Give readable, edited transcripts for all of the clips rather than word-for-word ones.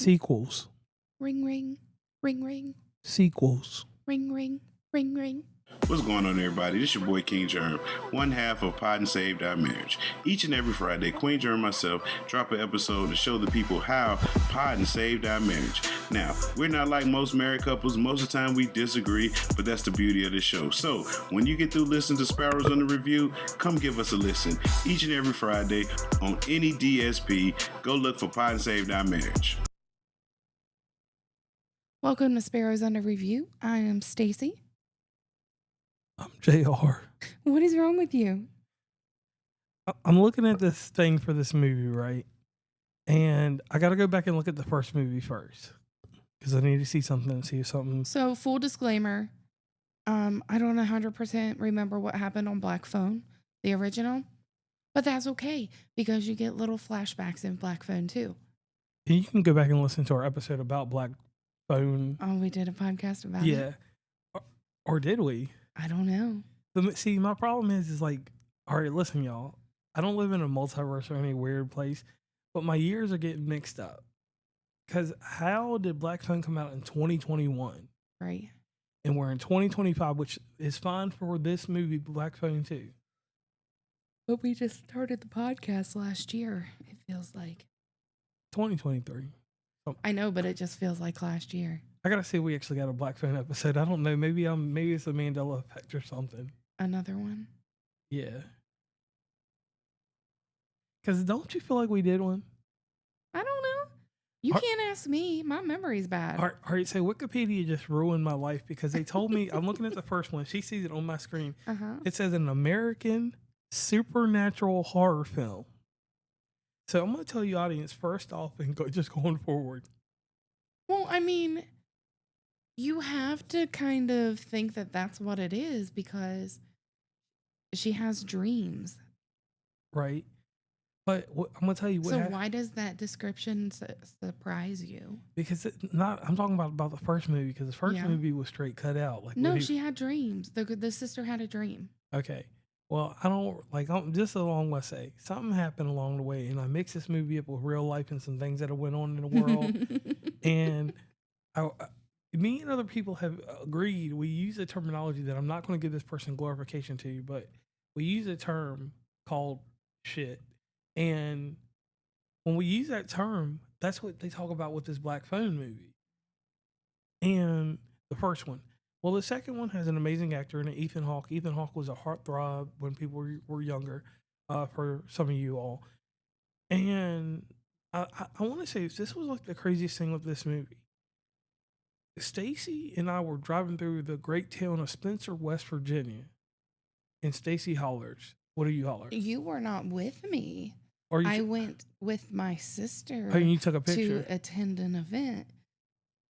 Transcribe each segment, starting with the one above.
Sequels. Ring, ring, ring, ring, Sequels. ring, ring, ring, ring. What's going on, everybody? This your boy King Germ, one half of Pod and Saved Our Marriage. Each and every Friday, Queen Germ and myself drop an episode to show the people how Pod and Saved Our Marriage. Now, we're not like most married couples. Most of the time we disagree, but that's the beauty of the show. So, when you get through listening to Sparrows on the Review, come give us a listen. Each and every Friday on any DSP, go look for Pod and Saved Our Marriage. Welcome to Sparrows Under Review. I am Stacy. I'm JR. What is wrong with you? I'm looking at this thing for this movie, right? And I got to go back and look at the first movie first because I need to see something, see if something. So, full disclaimer, I don't 100% remember what happened on Black Phone, the original, but that's okay because you get little flashbacks in Black Phone too. And you can go back and listen to our episode about Black Phone. Oh, we did a podcast about it? Yeah. Or did we? I don't know. See, my problem is like, all right, listen, y'all. I don't live in a multiverse or any weird place, but my years are getting mixed up. Because how did Black Phone come out in 2021? Right. And we're in 2025, which is fine for this movie, Black Phone 2. But we just started the podcast last year, it feels like. 2023. Oh. I know, but it just feels like last year. I gotta see if we actually got a Black Phone episode. I don't know. Maybe it's a Mandela effect or something. Another one? Yeah. Because don't you feel like we did one? I don't know. You can't ask me. My memory's bad. All right, so Wikipedia just ruined my life because they told me, I'm looking at the first one. She sees it on my screen. Uh-huh. It says an American supernatural horror film. So I'm going to tell you, audience, first off, and just going forward. Well, I mean, you have to kind of think that that's what it is because she has dreams. Right. But I'm going to tell you what. So why does that description surprise you? Because I'm talking about the first movie because the first movie was straight cut out. Like no, she had dreams. The sister had a dream. Okay. Well, I don't just along what I say. Something happened along the way, and I mixed this movie up with real life and some things that went on in the world. And me and other people have agreed. We use a terminology that I'm not going to give this person glorification to, but we use a term called shit. And when we use that term, that's what they talk about with this Black Phone movie. And the first one. Well, the second one has an amazing actor in it, Ethan Hawke. Ethan Hawke was a heartthrob when people were younger, for some of you all. And I want to say this was like the craziest thing with this movie. Stacy and I were driving through the great town of Spencer, West Virginia, and Stacy hollers. What do you holler? You were not with me. I went with my sister. Oh, you took a picture to attend an event,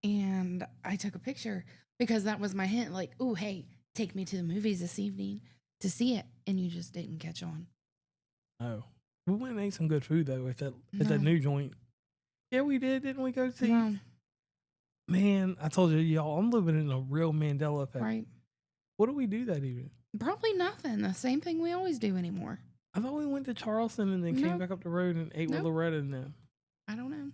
and I took a picture. Because that was my hint, like, oh, hey, take me to the movies this evening to see it. And you just didn't catch on. Oh. We went and ate some good food, though, at that new joint. Yeah, we did. Didn't we go see? No. Man, I told you, y'all, I'm living in a real Mandela effect. Right. What do we do that evening? Probably nothing. The same thing we always do anymore. I thought we went to Charleston and then came back up the road and ate with Loretta and them. I don't know.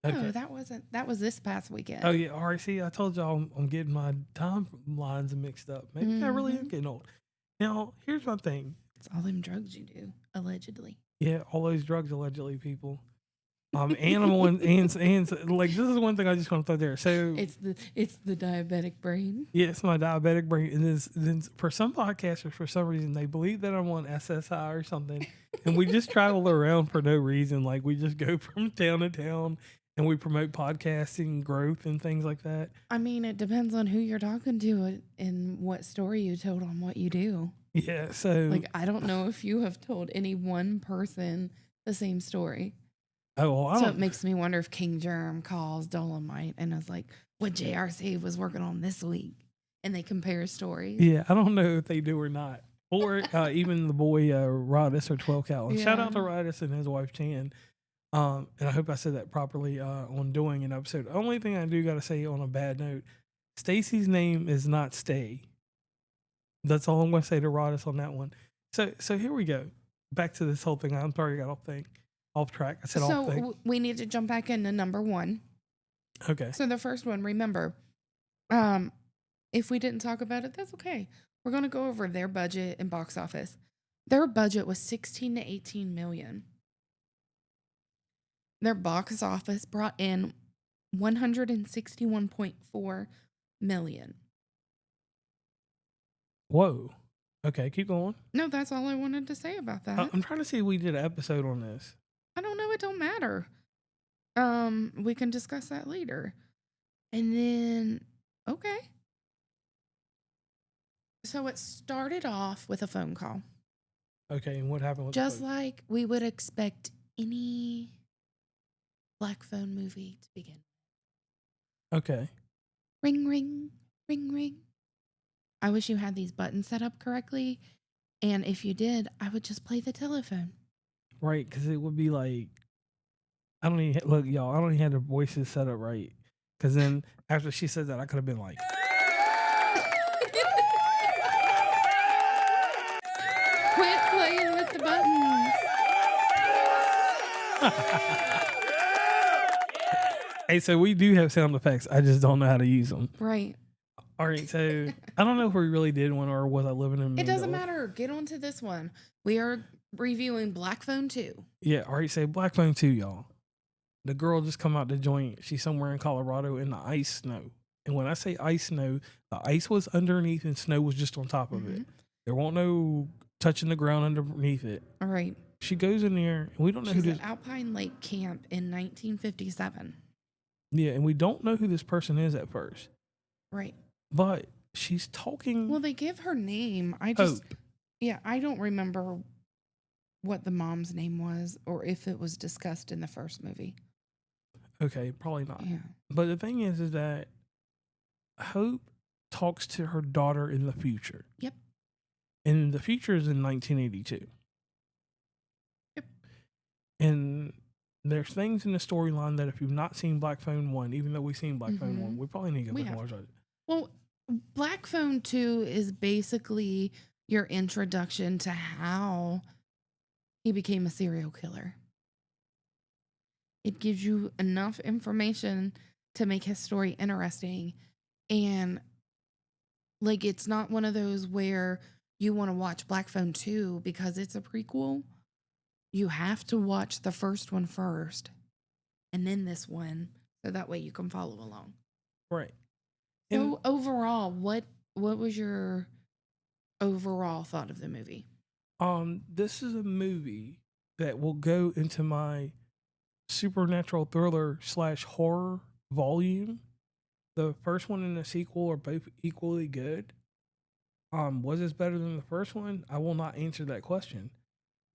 Okay. No, that was this past weekend. Oh, yeah. All right. See, I told y'all I'm getting my timelines mixed up. Maybe I really am getting old. Now, here's my thing. It's all them drugs you do, allegedly. Yeah, all those drugs, allegedly, people. Animal and like, this is one thing I just want to throw there. So it's the diabetic brain. Yeah, it's my diabetic brain. And then for some podcasters, for some reason, they believe that I'm on SSI or something. And we just travel around for no reason. Like, we just go from town to town. And we promote podcasting growth and things like that. I mean, it depends on who you're talking to and what story you told on what you do. Yeah, so... Like, I don't know if you have told any one person the same story. Oh, well, so it makes me wonder if King Germ calls Dolomite and is like, what JRC was working on this week. And they compare stories. Yeah, I don't know if they do or not. Or even the boy, Rodis or 12 Cal. And shout out to Rodis and his wife, Chan. And I hope I said that properly on doing an episode. The only thing I do got to say on a bad note, Stacy's name is not Stay. That's all I'm going to say to Rodis on that one. So here we go. Back to this whole thing. I'm sorry I got off thing. off track. I said off So thing. we need to jump back into number one. Okay. So the first one, remember, if we didn't talk about it, that's okay. We're going to go over their budget and box office. Their budget was 16 to 18 million. Their box office brought in 161.4 million. Whoa. Okay, keep going. No, that's all I wanted to say about that. I'm trying to see if we did an episode on this. I don't know. It don't matter. We can discuss that later. And then, okay. So it started off with a phone call. Okay, and what happened with Just the like we would expect any black phone movie to begin. Okay. Ring, ring, ring, ring. I wish you had these buttons set up correctly. And if you did, I would just play the telephone. Right, because it would be like, I don't even, look, y'all, I don't even have the voices set up right. Because then after she said that, I could have been like, Quit playing with the buttons. hey, so we do have sound effects. I just don't know how to use them. Right. All right, so I don't know if we really did one or was I living in It doesn't Mandela? matter. Get on to this one. We are reviewing Black Phone 2. Yeah, all right, so Black Phone 2, y'all. The girl just come out the joint. She's somewhere in Colorado in the ice snow. And when I say ice snow, the ice was underneath and snow was just on top of it. There won't no touching the ground underneath it. All right. She goes in there, and we don't know She's who at this. Alpine Lake Camp in 1957. Yeah, and we don't know who this person is at first, Right. but she's talking. Well, they give her name. I just, Hope. yeah, I don't remember what the mom's name was or if it was discussed in the first movie. Okay, probably not. Yeah. But the thing is that Hope talks to her daughter in the future. Yep. And the future is in 1982. Yep. And there's things in the storyline that if you've not seen Black Phone 1, even though we've seen Black Phone 1, we probably need to go We back and have. watch it. Well, Black Phone 2 is basically your introduction to how he became a serial killer. It gives you enough information to make his story interesting. And like, it's not one of those where you want to watch Black Phone 2 because it's a prequel. You have to watch the first one first and then this one, so that way you can follow along. Right. So overall, what was your overall thought of the movie? This is a movie that will go into my supernatural thriller / horror volume. The first one and the sequel are both equally good. Was this better than the first one? I will not answer that question.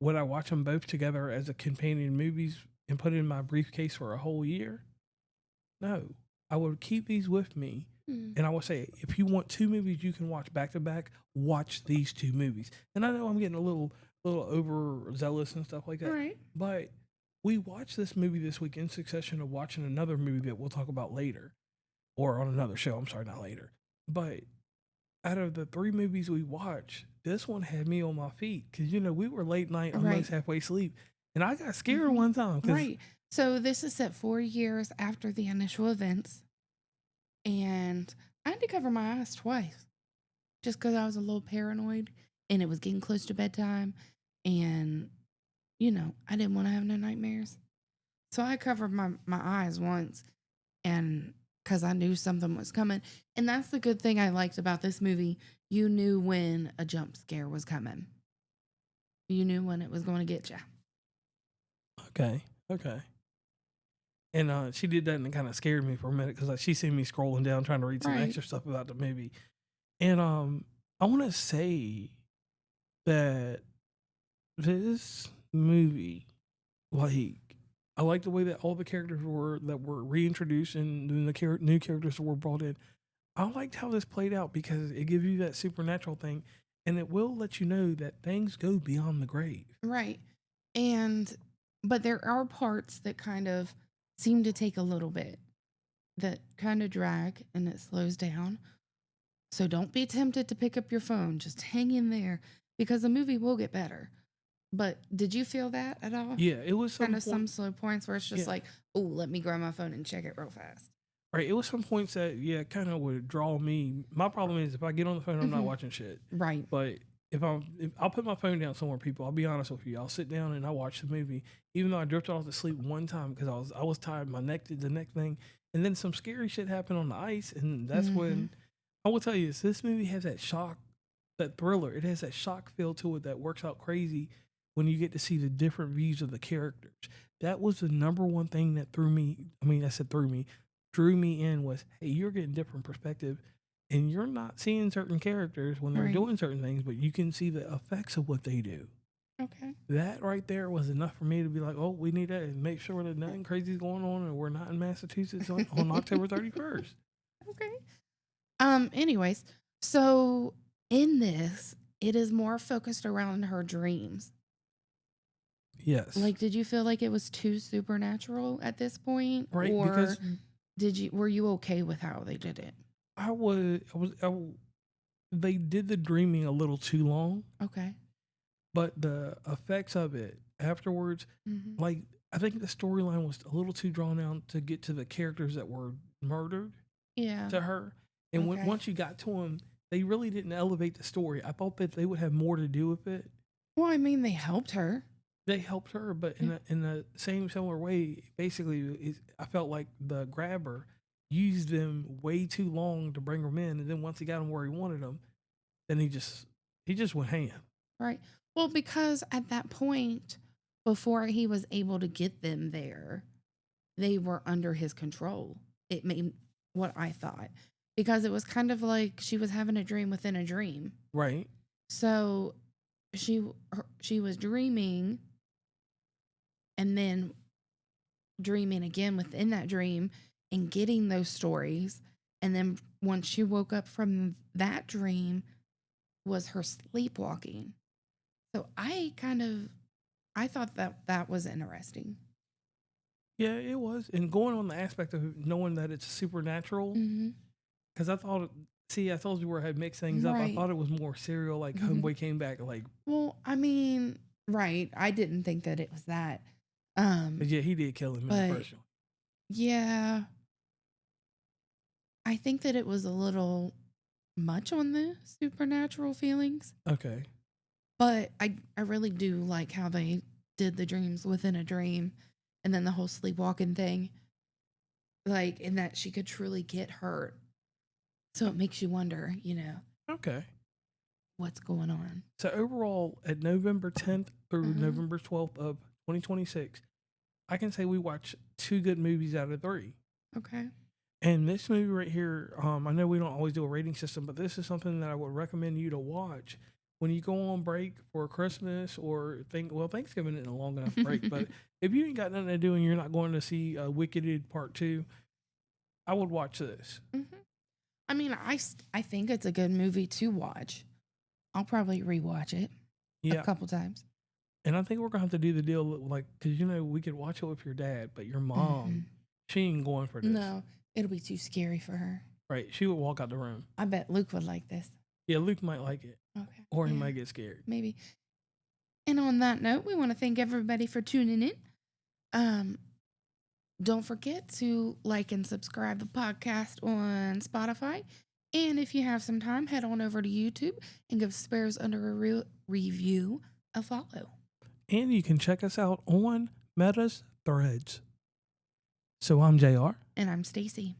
Would I watch them both together as a companion movies and put it in my briefcase for a whole year? No. I would keep these with me. And I would say, if you want two movies you can watch back to back, watch these two movies. And I know I'm getting a little overzealous and stuff like that. Right. But we watched this movie this week in succession of watching another movie that we'll talk about later. Or on another show. I'm sorry, not later. But out of the three movies we watched, this one had me on my feet. Because, you know, we were late night, almost halfway asleep. And I got scared one time. Right. So this is set 4 years after the initial events. And I had to cover my eyes twice. Just because I was a little paranoid. And it was getting close to bedtime. And, you know, I didn't want to have no nightmares. So I covered my eyes once. And because I knew something was coming. And that's the good thing I liked about this movie. You knew when a jump scare was coming. You knew when it was going to get you. Okay. And she did that and it kind of scared me for a minute because she seen me scrolling down trying to read some extra stuff about the movie. And I want to say that this movie, like, I like the way that all the characters were reintroduced and then the new characters that were brought in. I liked how this played out because it gives you that supernatural thing, and it will let you know that things go beyond the grave. Right. But there are parts that kind of seem to take a little bit, that kind of drag and it slows down. So don't be tempted to pick up your phone. Just hang in there because the movie will get better. But did you feel that at all? Yeah, it was Kind of some slow points where it's just Yeah. like, oh, let me grab my phone and check it real fast. Right, it was some points that kind of would draw me. My problem is if I get on the phone, I'm not watching shit. Right. But if I'll put my phone down somewhere, people. I'll be honest with you. I'll sit down and I watch the movie, even though I drifted off to sleep one time because I was tired. My neck did the neck thing, and then some scary shit happened on the ice, and that's when I will tell you this movie has that shock, that thriller. It has that shock feel to it that works out crazy when you get to see the different views of the characters. That was the number one thing that threw me. I mean, I said threw me, drew me in was, hey, you're getting different perspective, and you're not seeing certain characters when they're Right. doing certain things, but you can see the effects of what they do. Okay. That right there was enough for me to be like, oh, we need that and make sure that nothing crazy is going on and we're not in Massachusetts on October 31st. Okay. Anyways, so in this, it is more focused around her dreams. Yes. Like, did you feel like it was too supernatural at this point? Right, Or because were you okay with how they did it? they did the dreaming a little too long, Okay. but the effects of it afterwards, Mm-hmm. like, I think the storyline was a little too drawn out to get to the characters that were murdered Yeah. to her. And Okay. once you got to them, they really didn't elevate the story. I thought that they would have more to do with it. Well, I mean, they helped her. They helped her, but in the same similar way, basically, I felt like the grabber used them way too long to bring them in, and then once he got them where he wanted them, then he just went ham. Right. Well, because at that point, before he was able to get them there, they were under his control. It made what I thought. Because it was kind of like she was having a dream within a dream. Right. So she was dreaming and then dreaming again within that dream and getting those stories. And then once she woke up from that dream was her sleepwalking. So I thought that was interesting. Yeah, it was. And going on the aspect of knowing that it's supernatural, Mm-hmm. because I thought, I told you where I had mixed things up. I Right. thought it was more serial, like Mhm. Homeboy came back, like, Well, I mean, right. I didn't think that it was that. but yeah, he did kill him in the But first one. yeah, I think that it was a little much on the supernatural feelings. Okay. But I really do like how they did the dreams within a dream and then the whole sleepwalking thing. Like, in that she could truly get hurt. So it makes you wonder, Okay. what's going on. So overall, at November 10th through Mhm. November 12th of 2026, I can say we watched 2 good movies out of 3. Okay. And this movie right here, I know we don't always do a rating system, but this is something that I would recommend you to watch when you go on break for Christmas or Thanksgiving isn't a long enough break. But if you ain't got nothing to do and you're not going to see Wicked Part 2, I would watch this. Mm-hmm. I mean, I think it's a good movie to watch. I'll probably rewatch it Yeah. a couple times. And I think we're going to have to do the deal, like, because, we could watch it with your dad, but your mom, she ain't going for this. No, it'll be too scary for her. Right. She would walk out the room. I bet Luke would like this. Yeah, Luke might like it. Okay. Or he Yeah, might get scared. maybe. And on that note, we want to thank everybody for tuning in. Don't forget to like and subscribe the podcast on Spotify. And if you have some time, head on over to YouTube and give Sparrows Under a Review a follow. And you can check us out on Meta's Threads. So I'm JR. And I'm Stacy.